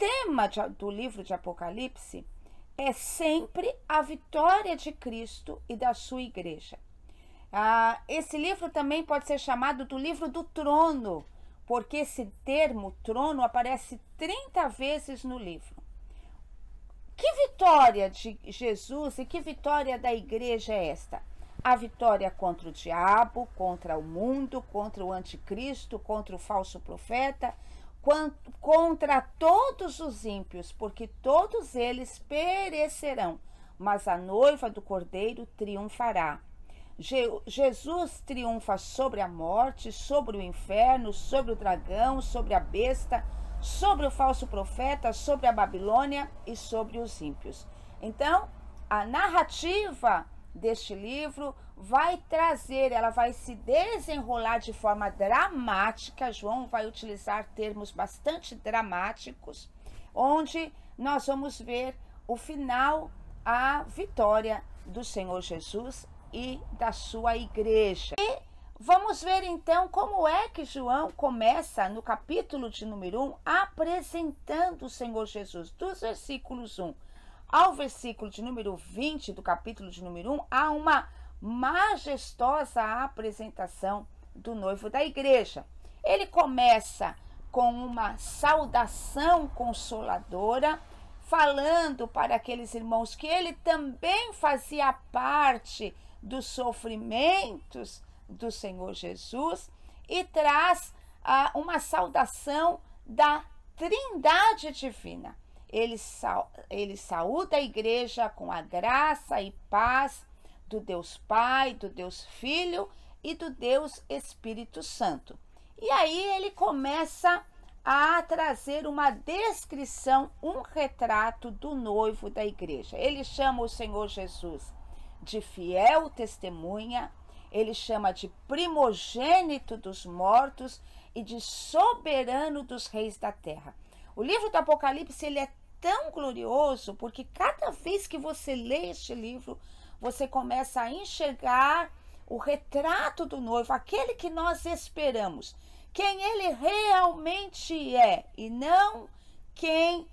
tema do livro de Apocalipse é sempre a vitória de Cristo e da sua igreja. Esse livro também pode ser chamado do livro do trono, porque esse termo trono aparece 30 vezes no livro. Que vitória de Jesus e que vitória da igreja é esta? A vitória contra o diabo, contra o mundo, contra o anticristo, contra o falso profeta, contra todos os ímpios, porque todos eles perecerão, mas a noiva do Cordeiro triunfará. Jesus triunfa sobre a morte, sobre o inferno, sobre o dragão, sobre a besta, sobre o falso profeta, sobre a Babilônia e sobre os ímpios. Então, a narrativa deste livro ela vai se desenrolar de forma dramática. João vai utilizar termos bastante dramáticos, onde nós vamos ver o final, a vitória do Senhor Jesus e da sua igreja. E vamos ver então como é que João começa no capítulo de número 1, apresentando o Senhor Jesus. Dos versículos 1 ao versículo de número 20 do capítulo de número 1, há uma majestosa apresentação do noivo da igreja. Ele começa com uma saudação consoladora, falando para aqueles irmãos que ele também fazia parte dos sofrimentos do Senhor Jesus, e traz uma saudação da Trindade divina. Ele saúda a igreja com a graça e paz do Deus Pai, do Deus Filho e do Deus Espírito Santo. E aí ele começa a trazer uma descrição, um retrato do noivo da igreja. Ele chama o Senhor Jesus de fiel testemunha, ele chama de primogênito dos mortos e de soberano dos reis da terra. O livro do Apocalipse, ele é tão glorioso, porque cada vez que você lê este livro, você começa a enxergar o retrato do noivo, aquele que nós esperamos, quem ele realmente é, e não quem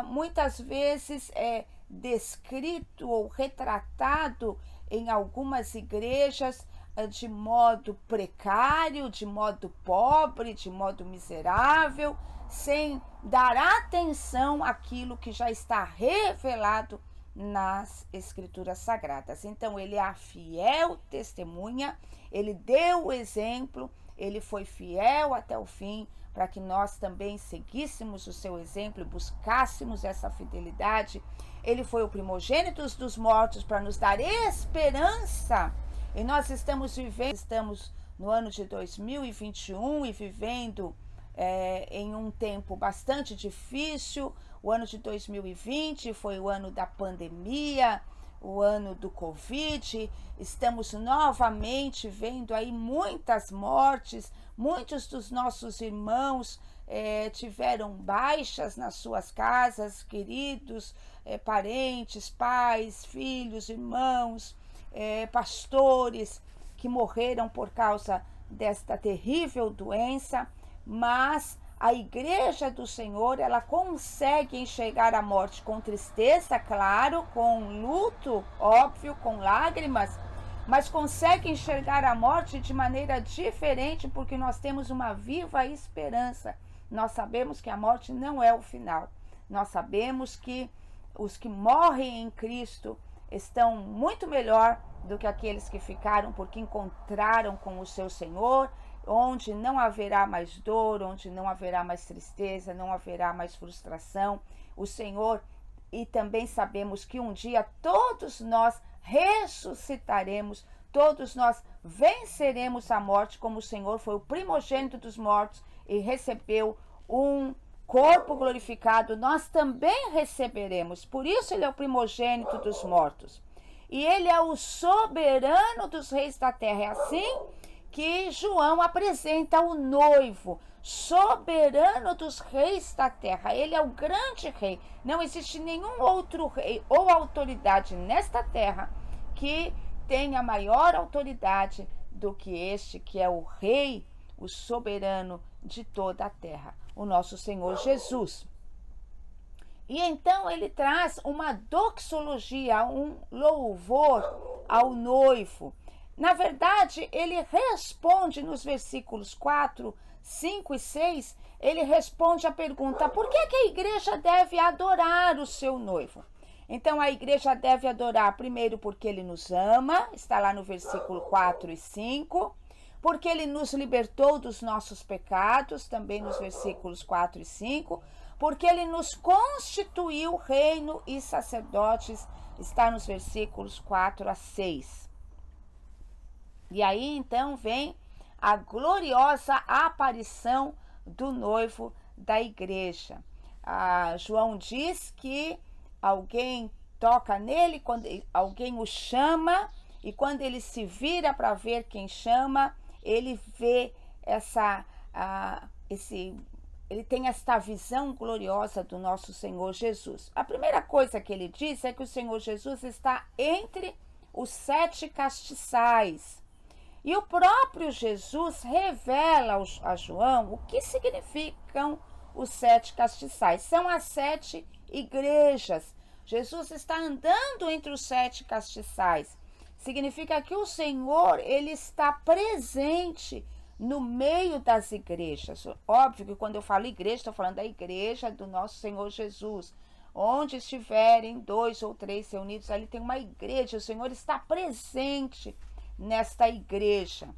muitas vezes é descrito ou retratado em algumas igrejas de modo precário, de modo pobre, de modo miserável, sem dar atenção àquilo que já está revelado nas Escrituras Sagradas. Então, ele é a fiel testemunha, ele deu o exemplo, ele foi fiel até o fim, para que nós também seguíssemos o seu exemplo e buscássemos essa fidelidade. Ele foi o primogênito dos mortos para nos dar esperança. E nós estamos no ano de 2021 e vivendo em um tempo bastante difícil. O ano de 2020 foi o ano da pandemia, o ano do Covid. Estamos novamente vendo aí muitas mortes. Muitos dos nossos irmãos tiveram baixas nas suas casas, queridos, parentes, pais, filhos, irmãos, pastores que morreram por causa desta terrível doença. Mas a igreja do Senhor, ela consegue enxergar a morte com tristeza, claro, com luto, óbvio, com lágrimas, mas consegue enxergar a morte de maneira diferente, porque nós temos uma viva esperança. Nós sabemos que a morte não é o final. Nós sabemos que os que morrem em Cristo estão muito melhor do que aqueles que ficaram, porque encontraram com o seu Senhor, onde não haverá mais dor, onde não haverá mais tristeza, não haverá mais frustração. O Senhor, e também sabemos que um dia todos nós ressuscitaremos, todos nós venceremos a morte, como o Senhor foi o primogênito dos mortos e recebeu um corpo glorificado, nós também receberemos. Por isso ele é o primogênito dos mortos. E ele é o soberano dos reis da terra. É assim que João apresenta o noivo, soberano dos reis da terra. Ele é o grande rei. Não existe nenhum outro rei ou autoridade nesta terra que tenha maior autoridade do que este, que é o rei, o soberano de toda a terra, o nosso Senhor Jesus. E então ele traz uma doxologia, um louvor ao noivo. Na verdade, ele responde nos versículos 4, 5 e 6, ele responde a pergunta: por que a igreja deve adorar o seu noivo? Então a igreja deve adorar primeiro porque ele nos ama, está lá no versículo 4 e 5, porque ele nos libertou dos nossos pecados, também nos versículos 4 e 5, porque ele nos constituiu reino e sacerdotes, está nos versículos 4 a 6. E aí então vem a gloriosa aparição do noivo da igreja. João diz que alguém toca nele, quando alguém o chama, e quando ele se vira para ver quem chama, ele vê ele tem esta visão gloriosa do nosso Senhor Jesus. A primeira coisa que ele diz é que o Senhor Jesus está entre os 7 castiçais. E o próprio Jesus revela a João o que significam os 7 castiçais. São as 7 igrejas. Jesus está andando entre os 7 castiçais. Significa que o Senhor, ele está presente no meio das igrejas. Óbvio que quando eu falo igreja, estou falando da igreja do nosso Senhor Jesus. Onde estiverem 2 ou 3 reunidos, ali tem uma igreja. O Senhor está presente nesta igreja.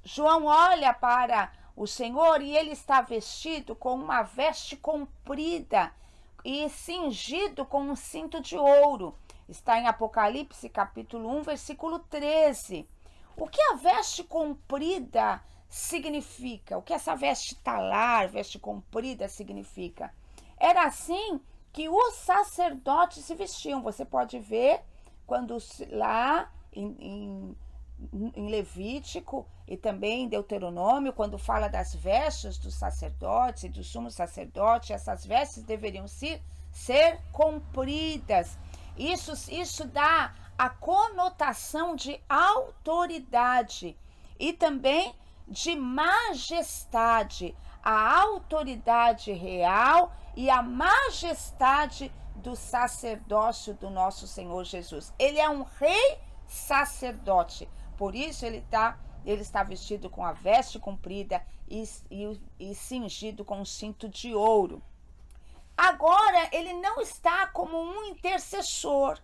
João olha para o Senhor e ele está vestido com uma veste comprida e cingido com um cinto de ouro. Está em Apocalipse capítulo 1, versículo 13. O que a veste comprida significa? O que essa veste talar, veste comprida significa? Era assim que os sacerdotes se vestiam. Você pode ver quando lá em Levítico e também em Deuteronômio, quando fala das vestes dos sacerdotes e do sumo sacerdote, essas vestes deveriam ser compridas. Isso dá a conotação de autoridade e também de majestade, a autoridade real e a majestade do sacerdócio do nosso Senhor Jesus. Ele é um rei sacerdote, por isso ele está vestido com a veste comprida e cingido com um cinto de ouro. Agora, ele não está como um intercessor,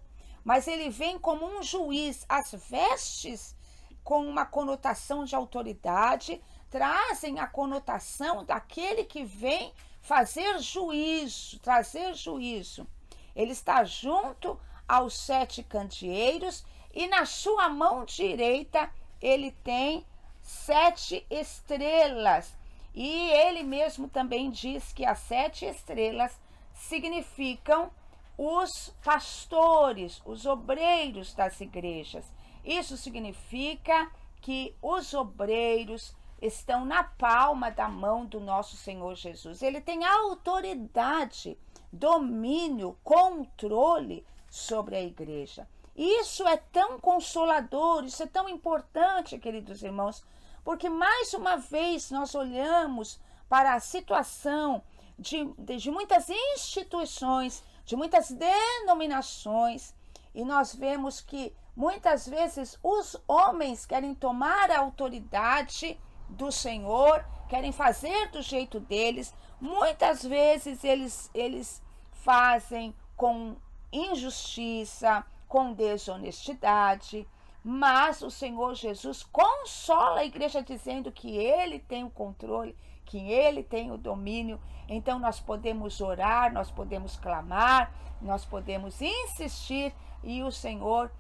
mas ele vem como um juiz. As vestes, com uma conotação de autoridade, trazem a conotação daquele que vem fazer juízo, trazer juízo. Ele está junto aos 7 candeeiros e na sua mão direita ele tem 7 estrelas. E ele mesmo também diz que as 7 estrelas significam os pastores, os obreiros das igrejas. Isso significa que os obreiros estão na palma da mão do nosso Senhor Jesus. Ele tem autoridade, domínio, controle sobre a igreja. Isso é tão consolador, isso é tão importante, queridos irmãos, porque mais uma vez nós olhamos para a situação de muitas instituições, de muitas denominações, e nós vemos que muitas vezes os homens querem tomar a autoridade do Senhor, querem fazer do jeito deles. Muitas vezes eles fazem com injustiça, com desonestidade, mas o Senhor Jesus consola a igreja dizendo que ele tem o controle, que ele tem o domínio. Então nós podemos orar, nós podemos clamar, nós podemos insistir e o Senhor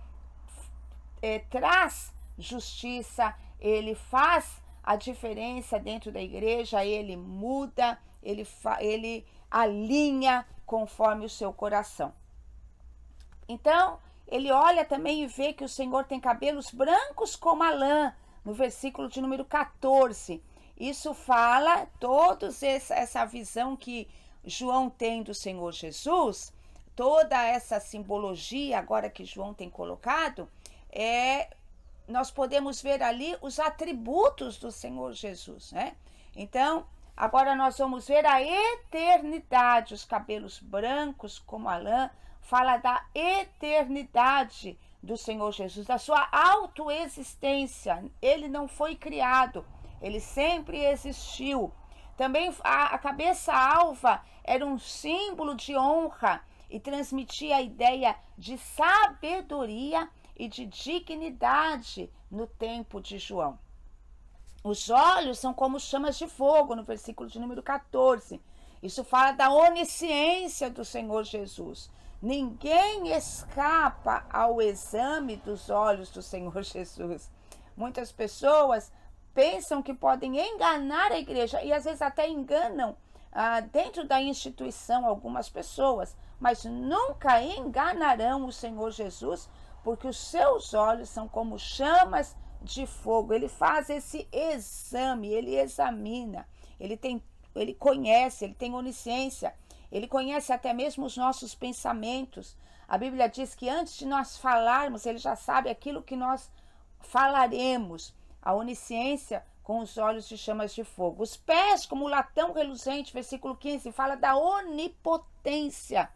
traz justiça, ele faz a diferença dentro da igreja, ele muda, ele alinha conforme o seu coração. Então, ele olha também e vê que o Senhor tem cabelos brancos como a lã, no versículo de número 14. Isso fala essa visão que João tem do Senhor Jesus, toda essa simbologia agora que João tem colocado, nós podemos ver ali os atributos do Senhor Jesus, né? Então, Agora nós vamos ver a eternidade. Os cabelos brancos como a lã fala da eternidade do Senhor Jesus, da sua autoexistência. Ele não foi criado, ele sempre existiu. Também a cabeça alva era um símbolo de honra e transmitia a ideia de sabedoria e de dignidade no tempo de João. Os olhos são como chamas de fogo, no versículo de número 14. Isso fala da onisciência do Senhor Jesus. Ninguém escapa ao exame dos olhos do Senhor Jesus. Muitas pessoas pensam que podem enganar a igreja e às vezes até enganam dentro da instituição algumas pessoas, mas nunca enganarão o Senhor Jesus, porque os seus olhos são como chamas de fogo. Ele faz esse exame, ele examina, ele conhece, ele tem onisciência, ele conhece até mesmo os nossos pensamentos. A Bíblia diz que antes de nós falarmos, ele já sabe aquilo que nós falaremos. A onisciência com os olhos de chamas de fogo. Os pés como latão reluzente, versículo 15, fala da onipotência.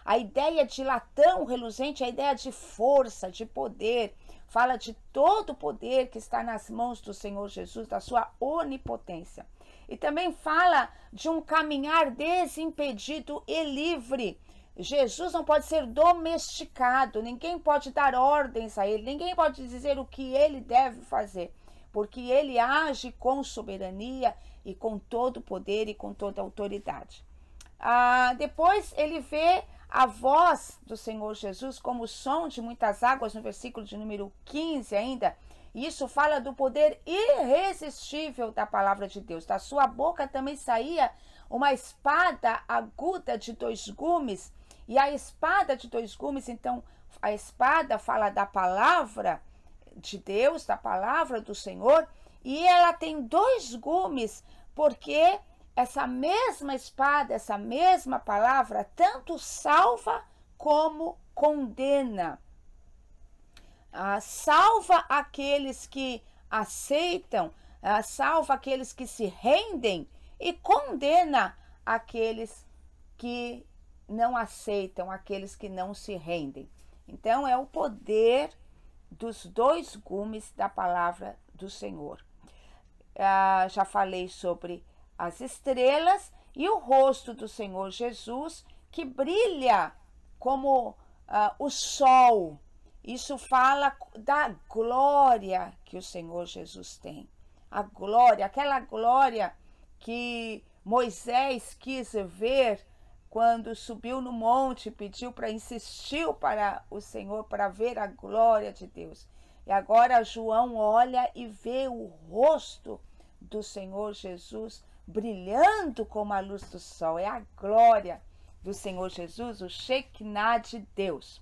A ideia de latão reluzente é a ideia de força, de poder. Fala de todo o poder que está nas mãos do Senhor Jesus, da sua onipotência. E também fala de um caminhar desimpedido e livre. Jesus não pode ser domesticado, ninguém pode dar ordens a ele, ninguém pode dizer o que ele deve fazer, porque ele age com soberania e com todo o poder e com toda a autoridade. Depois ele vê a voz do Senhor Jesus como o som de muitas águas, no versículo de número 15 ainda. Isso fala do poder irresistível da palavra de Deus. Da sua boca também saía uma espada aguda de 2 gumes. E a espada de 2 gumes, então, a espada fala da palavra de Deus, da palavra do Senhor. E ela tem 2 gumes, porque essa mesma espada, essa mesma palavra, tanto salva como condena. Salva aqueles que aceitam, salva aqueles que se rendem e condena aqueles que não aceitam, aqueles que não se rendem. Então, é o poder dos 2 gumes da palavra do Senhor. Já falei sobre as estrelas e o rosto do Senhor Jesus, que brilha como o sol. Isso fala da glória que o Senhor Jesus tem. A glória, aquela glória que Moisés quis ver quando subiu no monte, insistiu para o Senhor para ver a glória de Deus. E agora João olha e vê o rosto do Senhor Jesus brilhando como a luz do sol. É a glória do Senhor Jesus, o Shekinah de Deus.